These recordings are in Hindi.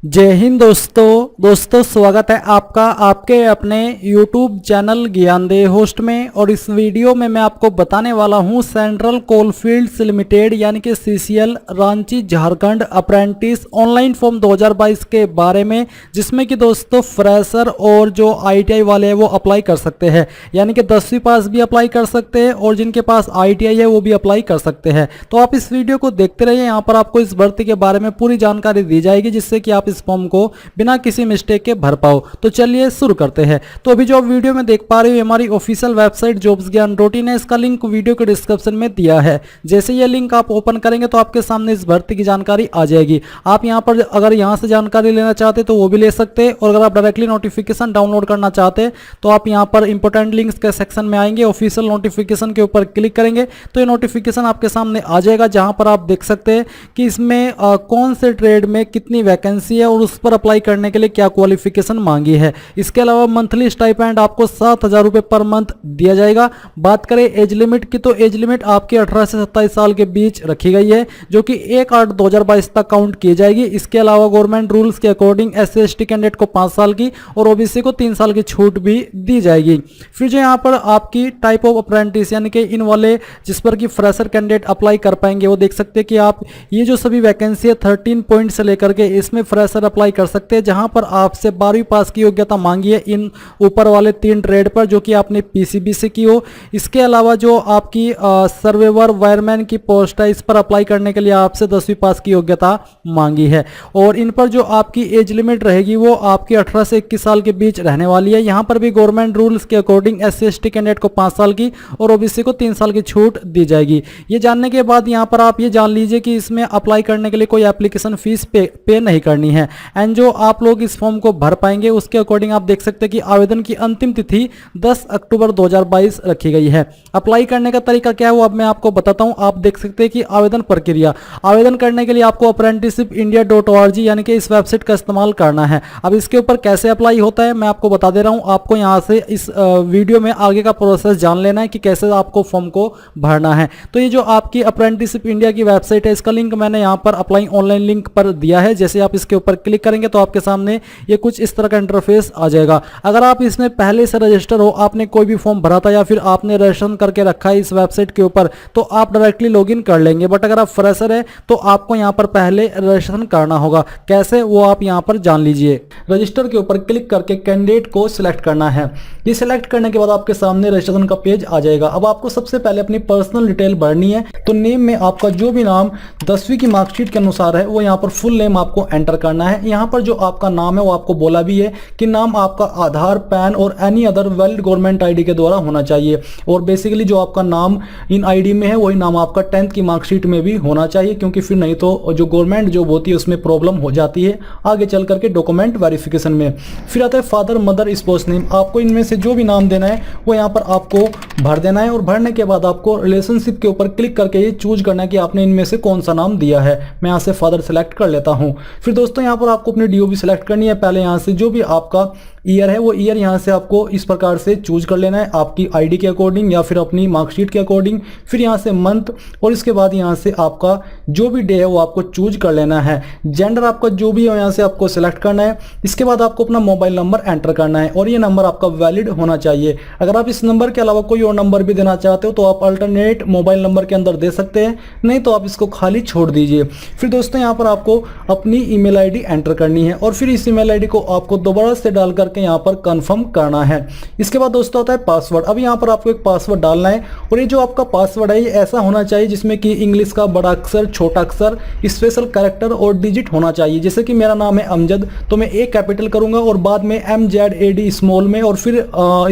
जय हिंद दोस्तों स्वागत है आपका आपके अपने YouTube चैनल ज्ञानदेह होस्ट में। और इस वीडियो में मैं आपको बताने वाला हूं सेंट्रल कोलफील्ड्स लिमिटेड यानी कि CCL Ranchi Jharkhand apprentice online form 2022 के बारे में, जिसमें कि दोस्तों फ्रेशर और जो ITI वाले हैं वो अप्लाई कर सकते हैं, यानी कि 10वीं पास भी अप्लाई कर सकते हैं और जिनके पास ITI है वो भी अप्लाई कर सकते हैं। तो आप इस वीडियो को देखते रहिए, यहाँ पर आपको इस भर्ती के बारे में पूरी जानकारी दी जाएगी जिससे कि आप इस फॉर्म को बिना किसी मिस्टेक के भर पाओ। तो चलिए शुरू करते हैं। तो अभी जो आप वीडियो में देख पा रहे हो हमारी ऑफिशियल वेबसाइट jobsgyan.in है, इसका लिंक वीडियो के डिस्क्रिप्शन में दिया है। जैसे ये लिंक आप ओपन करेंगे तो आपके सामने इस भर्ती की जानकारी आ जाएगी। आप यहाँ पर अगर यहाँ से जानकारी लेना चाहते तो वो भी ले सकते हैं, और अगर आप डायरेक्टली नोटिफिकेशन डाउनलोड करना चाहते हैं तो आप यहाँ पर इंपॉर्टेंट लिंक्स के सेक्शन में आएंगे, ऑफिशियल नोटिफिकेशन के ऊपर क्लिक करेंगे तो ये नोटिफिकेशन आपके सामने आ जाएगा, जहां पर आप देख सकते हैं कि इसमें कौन से ट्रेड में कितनी वैकेंसी है और उस पर अप्लाई करने के लिए क्या क्वालिफिकेशन मांगी है। इसके अलावा मंथली स्टाइपेंड आपको 7,000 रुपये पर मंथ दिया जाएगा। बात करें एज लिमिट की तो एज लिमिट आपकी 18 से 27 साल के बीच रखी गई है, जो कि 1/8/2022 तक काउंट की जाएगी। इसके अलावा गवर्नमेंट रूल्स के अकॉर्डिंग SC/ST कैंडिडेट को 5 साल की और OBC को 3 साल की छूट भी दी जाएगी। फिर जो यहाँ पर आपकी टाइप ऑफ अप्रेंटिस यानी कि इन वाले जिस पर कि फ्रेशर कैंडिडेट अप्लाई कर पाएंगे, वो देख सकते हैं कि आप ये जो सभी वैकेंसी है 13 पॉइंट से लेकर के इसमें फ्रेशर अप्लाई कर सकते हैं, जहां पर आपसे 12वीं पास की योग्यता मांगी है इन ऊपर वाले 3 ट्रेड पर, जो कि आपने PCB से की हो। इसके अलावा जो आपकी सर्वेवर वायरमैन की पोस्ट है, इस पर अप्लाई करने के लिए आपसे 10वीं पास की योग्यता मांगी है। और इन पर जो आपकी एज लिमिट रहेगी वो आपकी 18 से 21 साल के बीच रहने वाली है। यहाँ पर भी गवर्नमेंट रूल्स के अकॉर्डिंग SC/ST कैंडिडेट को 5 साल की और OBC को 3 साल की छूट दी जाएगी। ये जानने के बाद यहाँ पर आप ये जान लीजिए कि इसमें अप्लाई करने के लिए कोई एप्लीकेशन फीस पे नहीं करनी है। एंड जो आप लोग इस फॉर्म को भर पाएंगे उसके अकॉर्डिंग आप देख सकते हैं कि आवेदन की अंतिम तिथि 10 अक्टूबर 2022 रखी गई है। अप्लाई करने का तरीका क्या है वो अब मैं आपको बताता हूं। आप देख सकते हैं कि आवेदन प्रक्रिया, आवेदन करने के लिए आपको apprenticeshipindia.org यानी कि इस वेबसाइट का इस्तेमाल करना है। अब इसके ऊपर कैसे अप्लाई होता है मैं आपको बता दे रहा हूं। आपको यहां से इस वीडियो में आगे का प्रोसेस जान लेना है कि कैसे आपको फॉर्म को भरना है। तो ये जो आपकी अप्रेंटिसशिप इंडिया की वेबसाइट है, इसका लिंक मैंने यहाँ पर अप्लाई ऑनलाइन लिंक पर दिया है। जैसे आप इसके ऊपर क्लिक करेंगे तो आपके सामने ये कुछ इस तरह का इंटरफेस आ जाएगा। अगर आप इसमें पहले से रजिस्टर हो, आपने कोई भी फॉर्म भरा था या फिर आपने रजिस्ट्रेशन करके रखा है इस वेबसाइट के ऊपर, तो आप डायरेक्टली लॉगिन कर लेंगे। बट अगर आप फ्रेशर है तो आपको यहाँ पर पहले रजिस्ट्रेशन करना होगा। कैसे वो आप यहाँ पर जान लीजिए। रजिस्टर के ऊपर क्लिक करके कैंडिडेट को सिलेक्ट करना है। ये सिलेक्ट करने के बाद आपके सामने रजिस्ट्रेशन का पेज आ जाएगा। अब आपको सबसे पहले अपनी पर्सनल डिटेल भरनी है। तो नेम में आपका जो भी नाम 10वीं की मार्कशीट के अनुसार है वो यहाँ पर फुल नेम आपको एंटर करना है। यहाँ पर जो आपका नाम है वो आपको बोला भी है कि नाम आपका आधार, पैन और any other valid government ID के द्वारा होना चाहिए। और बेसिकली जो आपका नाम इन ID में है वही नाम आपका 10th की मार्कशीट में भी होना चाहिए, क्योंकि फिर नहीं तो जो गवर्नमेंट जॉब होती है उसमें प्रॉब्लम हो जाती है आगे चल करके डॉक्यूमेंट वेरिफिकेशन में। फिर आता है फादर, मदर, स्पाउस नेम। आपको इनमें से जो भी नाम देना है वो यहाँ पर आपको भर देना है। और भरने के बाद आपको रिलेशनशिप के ऊपर क्लिक करके ये चूज करना है कि आपने इनमें से कौन सा नाम दिया है। मैं यहाँ से फादर सेलेक्ट कर लेता हूँ। फिर दोस्तों यहाँ पर आपको अपनी DOB सेलेक्ट करनी है। पहले यहाँ से जो भी आपका ईयर है वो ईयर यहाँ से आपको इस प्रकार से चूज कर लेना है, आपकी ID के अकॉर्डिंग या फिर अपनी मार्कशीट के अकॉर्डिंग। फिर यहाँ से मंथ और इसके बाद यहाँ से आपका जो भी डे है वो आपको चूज कर लेना है। जेंडर आपका जो भी है यहाँ से आपको सिलेक्ट करना है। इसके बाद आपको अपना मोबाइल नंबर एंटर करना है और ये नंबर आपका वैलिड होना चाहिए। अगर आप इस नंबर के अलावा कोई और नंबर भी देना चाहते हो तो आप अल्टरनेट मोबाइल नंबर के अंदर दे सकते हैं, नहीं तो आप इसको खाली छोड़ दीजिए। फिर दोस्तों यहाँ पर आपको अपनी ईमेल ID एंटर करनी है और फिर इस ईमेल ID को आपको दोबारा से डाल करके यहाँ पर कंफर्म करना है। इसके बाद दोस्तों आता है पासवर्ड। अब यहाँ पर आपको एक पासवर्ड डालना है और ये जो आपका पासवर्ड है ये ऐसा होना चाहिए जिसमें कि इंग्लिश का बड़ा अक्षर, छोटा अक्षर, स्पेशल कैरेक्टर और डिजिट होना चाहिए। जैसे कि मेरा नाम है अमजद तो मैं A कैपिटल करूंगा और बाद में MZAD स्मॉल में और फिर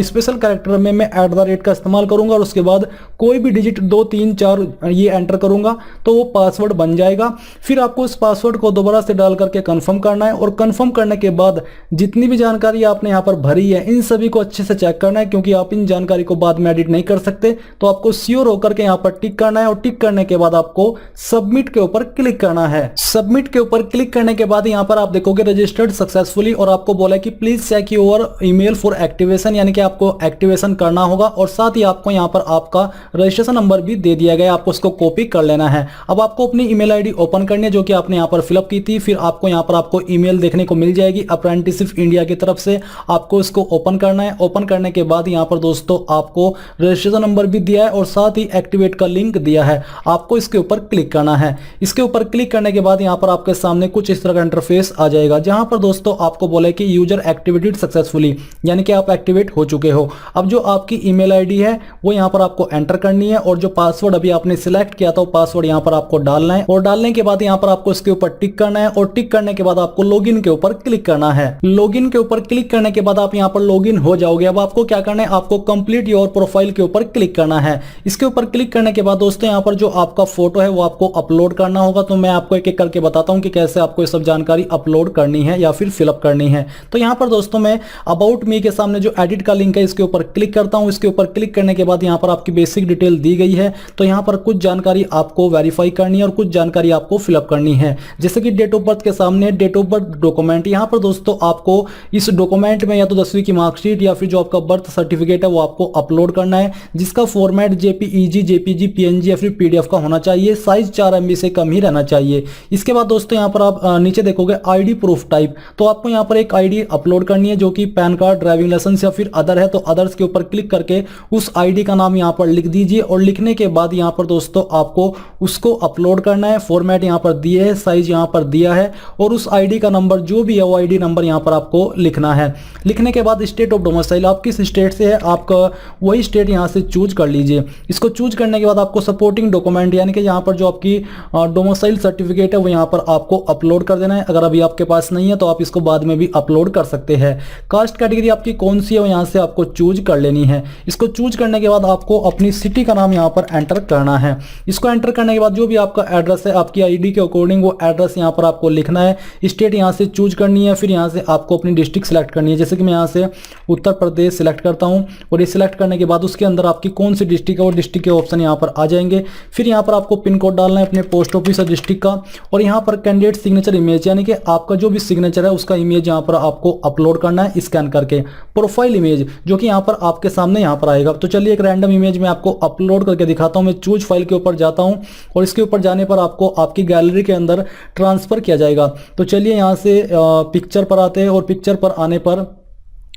स्पेशल कैरेक्टर में मैं @ का इस्तेमाल करूंगा और उसके बाद कोई भी डिजिट 2 3 4 ये एंटर करूंगा तो वो पासवर्ड बन जाएगा। फिर आपको इस पासवर्ड को दोबारा से डाल करके कंफर्म करना है और कंफर्म करने के बाद जितनी भी जानकारी आपने यहाँ पर भरी है इन सभी को अच्छे से चेक करना है, क्योंकि आप इन जानकारी को बाद में एडिट नहीं कर सकते। तो आपको श्योर होकर के यहाँ पर टिक करना है और टिक करने के बाद आपको सबमिट के ऊपर क्लिक करना है। सबमिट के ऊपर क्लिक करने के बाद यहाँ पर आप देखोगे रजिस्टर्ड सक्सेसफुली और आपको बोला कि please check your email for activation, यानी कि आपको एक्टिवेशन करना होगा और साथ ही आपको यहाँ पर आपका रजिस्ट्रेशन नंबर भी दे दिया गया, आपको उसको कॉपी कर लेना है। अब आपको अपनी ईमेल आईडी ओपन करनी है जो कि आपने यहाँ पर फिलअप की थी। फिर आपको यहाँ पर आपको ईमेल देखने को मिल जाएगी अप्रेंटिसशिप इंडिया की तरफ से, आपको इसको ओपन करना है। ओपन करने के बाद यहाँ पर दोस्तों आपको रजिस्ट्रेशन नंबर भी दिया है और साथ ही एक्टिवेट का लिंक दिया है, आपको इसके ऊपर क्लिक करना है। इसके ऊपर क्लिक करने के बाद यहाँ पर आपके सामने कुछ इस तरह का इंटरफेस आ जाएगा, जहां पर दोस्तों आपको बोले कि यूजर एक्टिवेटेड सक्सेसफुली, यानी कि आप एक्टिवेट हो चुके हो। अब जो आपकी ईमेल आईडी है वो यहाँ पर आपको एंटर करनी है और जो पासवर्ड अभी आपने सिलेक्ट किया था वो पासवर्ड यहाँ पर आपको डालना है और डालने के बाद यहाँ पर आपको इसके ऊपर टिक करना है और टिक करने के बाद आपको लॉगिन के ऊपर क्लिक करना है। लॉगिन के ऊपर क्लिक करने के बाद आप यहाँ पर लॉगिन हो जाओगे। अब आपको क्या करना है, आपको कंप्लीट योर प्रोफाइल के ऊपर क्लिक करना है। इसके ऊपर क्लिक करने के बाद दोस्तों यहाँ पर जो आपका फोटो है वो आपको अपलोड करना होगा। तो मैं आपको एक एक करके बताता हूँ कि कैसे आपको ये सब जानकारी अपलोड करनी है या फिर फिलअप करनी है। तो यहाँ पर दोस्तों मैं अबाउट मी के सामने जो एडिट का लिंक है इसके ऊपर क्लिक करता हूँ। इसके ऊपर क्लिक करने के बाद यहाँ पर आपकी बेसिक डिटेल दी गई है। तो यहाँ पर कुछ जानकारी आपको वेरीफाई करनी है और कुछ जानकारी आपको फिलअप करनी है, जैसे कि डेट ऑफ बर्थ के सामने डेट ऑफ बर्थ डॉक्यूमेंट। यहाँ पर दोस्तों आपको इस डॉक्यूमेंट में या तो 10वीं की मार्कशीट या फिर जो आपका बर्थ सर्टिफिकेट है वो आपको अपलोड करना है, जिसका फॉर्मेट जेपीईजी, जेपीजी, पीएनजी या फिर पीडीएफ का होना चाहिए। साइज 4 MB से कम ही रहना चाहिए। इसके बाद दोस्तों यहाँ पर आप नीचे देखोगे आईडी प्रूफ टाइप, तो आपको यहाँ पर एक आईडी अपलोड करनी है जो कि पैन कार्ड, ड्राइविंग लाइसेंस या फिर अदर है। तो अदर्स के ऊपर क्लिक करके उस आईडी का नाम यहाँ पर लिख दीजिए और लिखने के बाद यहाँ पर दोस्तों आपको उसको अपलोड करना है। फॉर्मेट यहाँ पर दिए है, साइज यहाँ पर दिया है और उस आईडी का नंबर जो भी है वो आईडी नंबर यहाँ पर आपको लिखना है। लिखने के बाद स्टेट ऑफ डोमिसाइल, आप किस स्टेट से है आपका वही स्टेट यहाँ से चूज कर लीजिए। इसको चूज करने के बाद आपको सपोर्टिंग डॉक्यूमेंट यानी कि यहाँ पर जो आपकी डोमिसाइल सर्टिफिकेट है वो यहाँ पर आपको अपलोड कर देना है। अगर अभी आपके पास नहीं है तो आप इसको बाद में भी अपलोड कर सकते हैं। कास्ट कैटेगरी आपकी कौन सी है वो यहाँ से आपको चूज कर लेनी है। इसको चूज करने के बाद आपको अपनी सिटी का नाम यहाँ पर एंटर करना है। इसको एंटर करने के बाद जो भी आपका एड्रेस है आपकी आईडी के अकॉर्डिंग वो एड्रेस यहाँ पर आपको लिखना है। स्टेट यहाँ से चूज करनी है, फिर यहाँ से आपको अपनी डिस्ट्रिक्ट सेलेक्ट करनी है। जैसे कि मैं यहाँ से उत्तर प्रदेश सिलेक्ट करता हूँ और ये सिलेक्ट करने के बाद उसके अंदर आपकी कौन सी डिस्ट्रिक्ट है वो डिस्ट्रिक्ट के ऑप्शन यहाँ पर आ जाएंगे। फिर यहाँ पर आपको पिन कोड डालना है अपने पोस्ट ऑफिस और डिस्ट्रिक्ट का और यहाँ पर कैंडिडेट सिग्नेचर इमेज यानी कि आपका जो भी सिग्नेचर है उसका इमेज यहाँ पर आपको अपलोड करना है स्कैन करके। प्रोफाइल इमेज जो कि यहाँ पर आपके सामने यहाँ पर आएगा। तो चलिए एक रैंडम इमेज मैं आपको अपलोड करके दिखाता हूँ। मैं चूज फाइल के ऊपर जाता हूँ और इसके ऊपर जाने पर आपको आपकी गैलरी के अंदर ट्रांसफर किया जाएगा। तो चलिए यहाँ से पिक्चर पर आते हैं और पिक्चर पर आने पर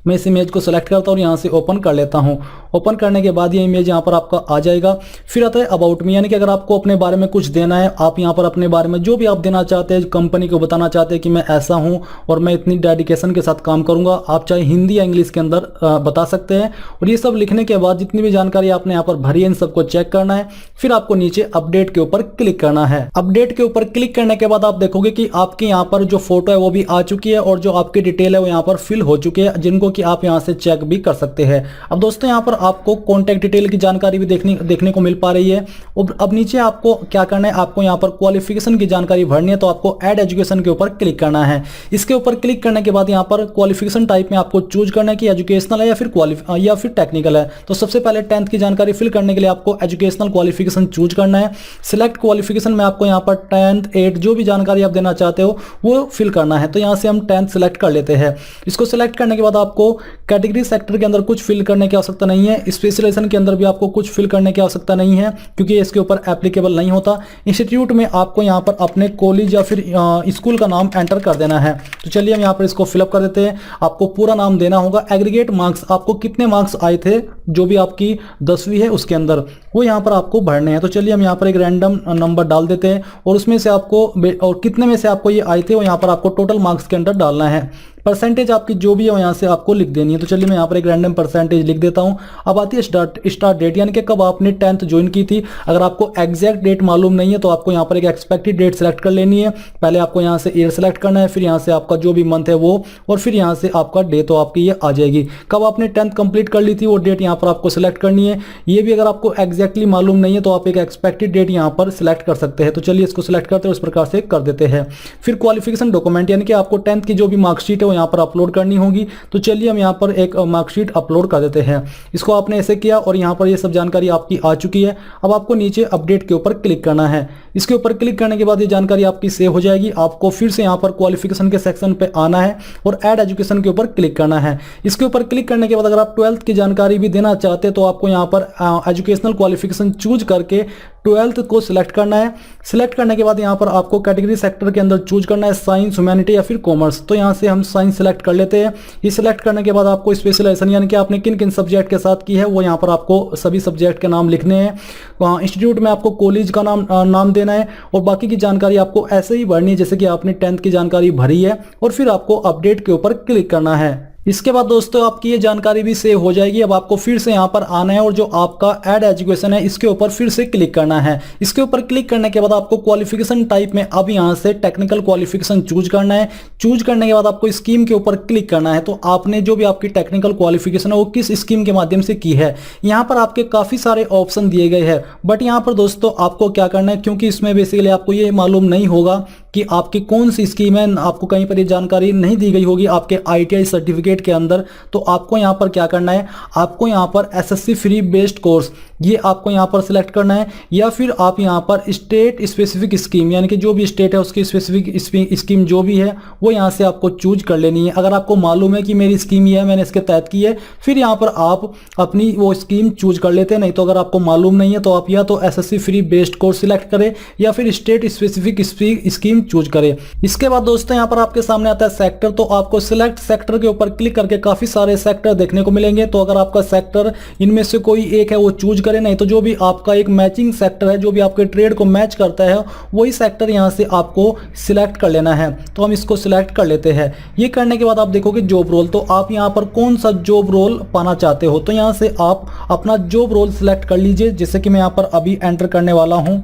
मैं इस इमेज को सेलेक्ट करता हूँ और यहाँ से ओपन कर लेता हूँ। ओपन करने के बाद ये इमेज यहाँ पर आपका आ जाएगा। फिर आता है अबाउट मी, यानी कि अगर आपको अपने बारे में कुछ देना है, आप यहाँ पर अपने बारे में जो भी आप देना चाहते हैं, कंपनी को बताना चाहते हैं कि मैं ऐसा हूँ और मैं इतनी डेडिकेशन के साथ काम करूँगा, आप चाहे हिंदी या इंग्लिश के अंदर बता सकते हैं। और ये सब लिखने के बाद जितनी भी जानकारी आपने यहाँ पर भरी है इन सबको चेक करना है। फिर आपको नीचे अपडेट के ऊपर क्लिक करना है। अपडेट के ऊपर क्लिक करने के बाद आप देखोगे कि आपके यहाँ पर जो फोटो है वो भी आ चुकी है और जो आपकी डिटेल है वो यहाँ पर फिल हो चुकी है, जिनको कि आप यहां से चेक भी कर सकते हैं। अब दोस्तों यहां पर आपको कॉन्टैक्ट डिटेल की जानकारी भी देखने को मिल पा रही है। अब नीचे आपको क्या करना है, आपको यहां पर क्वालिफिकेशन की जानकारी भरनी है। तो आपको ऐड एजुकेशन के ऊपर क्लिक करना है। इसके ऊपर क्लिक करने के बाद यहां पर क्वालिफिकेशन टाइप में आपको चूज करना है कि एजुकेशनल है या फिर टेक्निकल है। तो सबसे पहले 10th की जानकारी फिल करने के लिए आपको एजुकेशनल क्वालिफिकेशन चूज करना है। सिलेक्ट क्वालिफिकेशन में आपको यहां पर 10th 8 जो भी जानकारी आप देना चाहते हो वो फिल करना है। तो यहां से हम 10th सिलेक्ट कर लेते हैं। इसको सिलेक्ट करने के बाद आपको कैटेगरी सेक्टर के अंदर कुछ फिल करने की आवश्यकता नहीं है। स्पेशलाइजेशन के अंदर भी आपको कुछ फिल करने की आवश्यकता नहीं है क्योंकि इसके ऊपर एप्लीकेबल नहीं होता। इंस्टीट्यूट में आपको यहाँ पर अपने कॉलेज या फिर स्कूल का नाम एंटर कर देना है। तो चलिए हम यहाँ पर इसको फिलअप कर देते हैं। आपको पूरा नाम देना होगा। एग्रीगेट मार्क्स, आपको कितने मार्क्स आए थे जो भी आपकी 10वीं है उसके अंदर, वो यहाँ पर आपको भरने हैं। तो चलिए हम यहाँ पर एक रैंडम नंबर डाल देते हैं और उसमें से आपको और कितने में से आपको ये आए थे वो यहाँ पर आपको टोटल मार्क्स के अंदर डालना है। परसेंटेज आपकी जो भी है वो यहाँ से आपको लिख देनी है। तो चलिए मैं यहाँ पर एक रैंडम परसेंटेज लिख देता हूँ। अब आती है स्टार्ट डेट, यानी कि कब आपने 10th ज्वाइन की थी। अगर आपको एग्जैक्ट डेट मालूम नहीं है तो आपको यहाँ पर एक एक्सपेक्टेड डेट सेलेक्ट कर लेनी है। पहले आपको यहाँ से ईयर सेलेक्ट करना है, फिर यहाँ से आपका जो भी मंथ है वो, और फिर यहाँ से आपका डे तो आपकी ये आ जाएगी। कब आपने 10th कंप्लीट कर ली थी वो डेट यहाँ पर आपको सिलेक्ट करनी है। ये भी अगर आपको एग्जैक्टली मालूम नहीं है तो आप एक एक्सपेक्टेड डेट यहाँ पर सिलेक्ट कर सकते हैं। तो चलिए इसको सिलेक्ट करते हैं, उस प्रकार से कर देते हैं। फिर क्वालिफिकेशन डॉक्यूमेंट, यानी कि आपको 10th की जो भी मार्कशीट है वो यहाँ पर अपलोड करनी होगी। तो चलिए हम यहाँ पर एक मार्कशीट अपलोड कर देते हैं। इसको आपने ऐसे किया और यहाँ पर ये सब जानकारी आपकी आ चुकी है। अब आपको नीचे अपडेट के ऊपर क्लिक करना है। इसके ऊपर क्लिक करने के बाद ये जानकारी आपकी सेव हो जाएगी। आपको फिर से यहाँ पर क्वालिफिकेशन के सेक्शन पे आना है और ऐड एजुकेशन के ऊपर क्लिक करना है। इसके ऊपर क्लिक करने के बाद अगर आप 12th की जानकारी भी देना चाहते हैं तो आपको यहाँ पर एजुकेशनल क्वालिफिकेशन चूज करके 12th को सिलेक्ट करना है। सिलेक्ट करने के बाद यहाँ पर आपको कैटेगरी सेक्टर के अंदर चूज करना है साइंस, ह्यूमैनिटी या फिर कॉमर्स। तो यहाँ से हम साइंस सिलेक्ट कर लेते हैं। ये सिलेक्ट करने के बाद आपको स्पेशलाइजेशन यानी कि आपने किन किन सब्जेक्ट के साथ की है वो यहाँ पर आपको सभी सब्जेक्ट के नाम लिखने हैं। इंस्टीट्यूट में आपको कॉलेज का नाम देना है और बाकी की जानकारी आपको ऐसे ही भरनी है जैसे कि आपने 10th की जानकारी भरी है और फिर आपको अपडेट के ऊपर क्लिक करना है। इसके बाद दोस्तों आपकी ये जानकारी भी सेव हो जाएगी। अब आपको फिर से यहाँ पर आना है और जो आपका ऐड एजुकेशन है इसके ऊपर फिर से क्लिक करना है। इसके ऊपर क्लिक करने के बाद आपको क्वालिफिकेशन टाइप में अब यहाँ से टेक्निकल क्वालिफिकेशन चूज करना है। चूज करने के बाद आपको स्कीम के ऊपर क्लिक करना है। तो आपने जो भी आपकी टेक्निकल क्वालिफिकेशन है वो किस स्कीम के माध्यम से की है। यहाँ पर आपके काफी सारे ऑप्शन दिए गए हैं, बट यहाँ पर दोस्तों आपको क्या करना है, क्योंकि इसमें बेसिकली आपको ये मालूम नहीं होगा कि आपकी कौन सी स्कीम है, आपको कहीं पर ये जानकारी नहीं दी गई होगी आपके ITI सर्टिफिकेट के अंदर। तो आपको यहाँ पर क्या करना है, आपको यहाँ पर SSC फ्री बेस्ड कोर्स ये आपको यहाँ पर सिलेक्ट करना है, या फिर आप यहाँ पर स्टेट स्पेसिफिक स्कीम यानी कि जो भी स्टेट है उसकी स्पेसिफिक स्कीम जो भी है वो यहाँ से आपको चूज कर लेनी है। अगर आपको मालूम है कि मेरी स्कीम ये है, मैंने इसके तहत की है, फिर यहाँ पर आप अपनी वो स्कीम चूज कर लेते हैं। नहीं तो अगर आपको मालूम नहीं है तो आप या तो SSC free based course select करें या फिर स्टेट स्पेसिफिक स्कीम चूज करें। इसके बाद दोस्तों यहाँ पर आपके सामने आता है सेक्टर। तो आपको सिलेक्ट सेक्टर के ऊपर क्लिक करके काफी सारे सेक्टर देखने को मिलेंगे। तो अगर आपका सेक्टर इनमें से कोई एक है वो चूज करें, नहीं तो जो भी आपका एक मैचिंग सेक्टर है, जो भी आपके ट्रेड को मैच करता है वही सेक्टर यहाँ से आपको सिलेक्ट कर लेना है। तो हम इसको सिलेक्ट कर लेते हैं। ये करने के बाद आप देखोगे जॉब रोल। तो आप यहाँ पर कौन सा जॉब रोल पाना चाहते हो, तो यहाँ से आप अपना जॉब रोल सिलेक्ट कर लीजिए। जैसे कि मैं यहाँ पर अभी एंटर करने वाला हूँ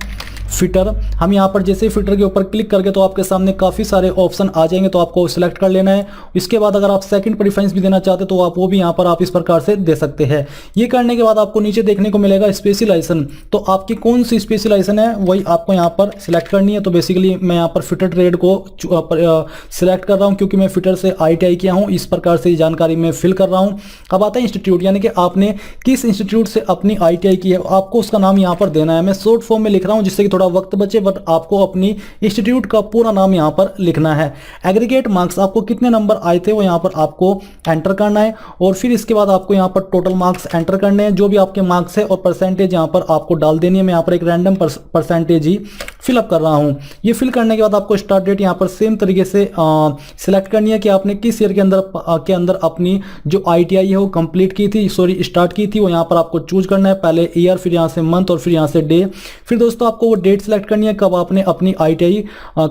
फिटर। हम यहाँ पर जैसे ही फिटर के ऊपर क्लिक करके तो आपके सामने काफ़ी सारे ऑप्शन आ जाएंगे, तो आपको सिलेक्ट कर लेना है। इसके बाद अगर आप सेकंड प्रेफरेंस भी देना चाहते तो आप वो भी यहाँ पर आप इस प्रकार से दे सकते हैं। ये करने के बाद आपको नीचे देखने को मिलेगा स्पेशलाइजेशन। तो आपकी कौन सी स्पेशलाइजेशन है वही आपको यहाँ पर सिलेक्ट करनी है। तो बेसिकली मैं यहाँ पर फिटर ट्रेड को सिलेक्ट कर रहा हूँ क्योंकि मैं फिटर से ITI किया हूँ। इस प्रकार से जानकारी मैं फिल कर रहा हूँ। अब आता है इंस्टीट्यूट, यानी कि आपने किस इंस्टीट्यूट से अपनी ITI की है, आपको उसका नाम यहाँ पर देना है। मैं शॉर्ट फॉर्म में लिख रहा हूँ जिससे कि वक्त बचे, बट आपको अपनी इंस्टीट्यूट का पूरा नाम यहां पर लिखना है। एग्रीगेट मार्क्स आपको कितने नंबर आए थे वो यहां पर आपको एंटर करना है और फिर इसके बाद आपको यहां पर टोटल मार्क्स एंटर करने हैं। जो भी आपके मार्क्स है और परसेंटेज यहां पर आपको डाल देनी है। मैं यहां पर एक रैंडम परसेंटेज ही फिलअप कर रहा हूं। ये फिल करने के बाद आपको स्टार्ट डेट यहां पर सेम तरीके से सिलेक्ट करनी है कि आपने किस ईयर के अंदर अपनी जो ITI है वो कंप्लीट की थी, स्टार्ट की थी। वो यहां पर आपको चूज करना है, पहले ईयर, फिर यहां से मंथ और फिर यहां से डे। फिर दोस्तों आपको वो डेट सिलेक्ट करनी है कब आपने अपनी ITI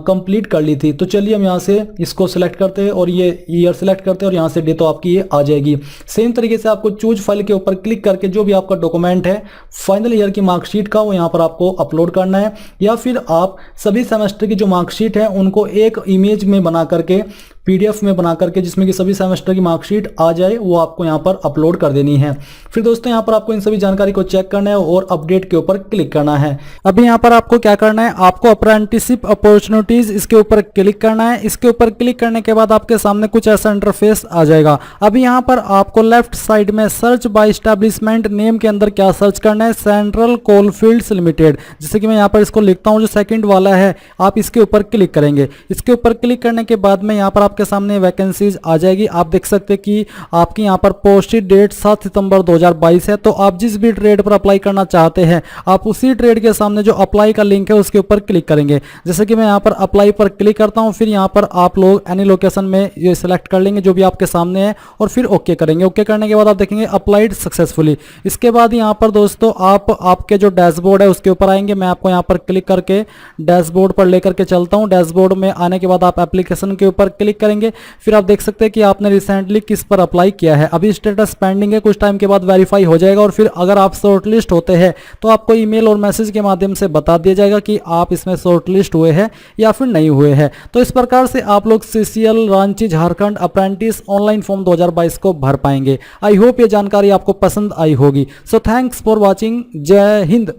कंप्लीट कर ली थी। तो चलिए हम यहाँ से इसको सिलेक्ट करते हैं और ये ईयर सिलेक्ट करते हैं और यहाँ से डे तो आपकी ये आ जाएगी। सेम तरीके से आपको चूज फाइल के ऊपर क्लिक करके जो भी आपका डॉक्यूमेंट है फाइनल ईयर की मार्कशीट का वो यहाँ पर आपको अपलोड करना है, या फिर आप सभी सेमेस्टर की जो मार्कशीट है उनको एक इमेज में बना करके PDF में बना करके जिसमें कि सभी सेमेस्टर की मार्कशीट आ जाए वो आपको यहाँ पर अपलोड कर देनी है। फिर दोस्तों यहाँ पर आपको इन सभी जानकारी को चेक करना है और अपडेट के ऊपर क्लिक करना है। अभी यहाँ पर आपको क्या करना है, आपको अप्रेंटिसशिप अपॉर्चुनिटीज इसके ऊपर क्लिक करना है। इसके ऊपर क्लिक करने के बाद आपके सामने कुछ ऐसा इंटरफेस आ जाएगा। अभी यहाँ पर आपको लेफ्ट साइड में सर्च बाय एस्टेब्लिशमेंट नेम के अंदर क्या सर्च करना है, सेंट्रल कोलफील्ड्स लिमिटेड। जैसे कि मैं यहाँ पर इसको लिखता हूँ, जो सेकंड वाला है आप इसके ऊपर क्लिक करेंगे। इसके ऊपर क्लिक करने के बाद में यहाँ पर आपके सामने वैकेंसीज आ जाएगी। आप देख सकते हैं कि आपकी यहाँ पर पोस्टेड डेट 7 सितंबर 2022 है। तो आप जिस भी ट्रेड पर अप्लाई करना चाहते हैं आप उसी ट्रेड के सामने जो अप्लाई का लिंक है उसके ऊपर क्लिक करेंगे। जैसे कि मैं यहाँ पर अप्लाई पर क्लिक करता हूँ, फिर यहाँ पर आप लोग एनी लोकेशन में ये सिलेक्ट कर लेंगे जो भी आपके सामने है और फिर ओके करेंगे। ओके करने के बाद आप देखेंगे अप्लाइड सक्सेसफुली। इसके बाद यहाँ पर दोस्तों आपके जो डैशबोर्ड है उसके ऊपर आएंगे। मैं आपको यहाँ पर क्लिक करके डैशबोर्ड पर लेकर के चलता हूँ। डैशबोर्ड में आने के बाद आप एप्लीकेशन के ऊपर क्लिक करेंगे। फिर आप देख सकते हैं कि आपने रिसेंटली किस पर अप्लाई किया है। अभी स्टेटस पेंडिंग है, कुछ टाइम के बाद वेरीफाई हो जाएगा और फिर अगर आप शॉर्टलिस्ट होते हैं तो आपको ईमेल और मैसेज के माध्यम से बता दिया जाएगा कि आप इसमें शॉर्टलिस्ट हुए हैं या फिर नहीं हुए हैं। तो इस प्रकार से आप लोग CCL Ranchi Jharkhand apprentice online form 2022 को भर पाएंगे। आई होप ये जानकारी आपको पसंद आई होगी। So thanks for watching. जय हिंद।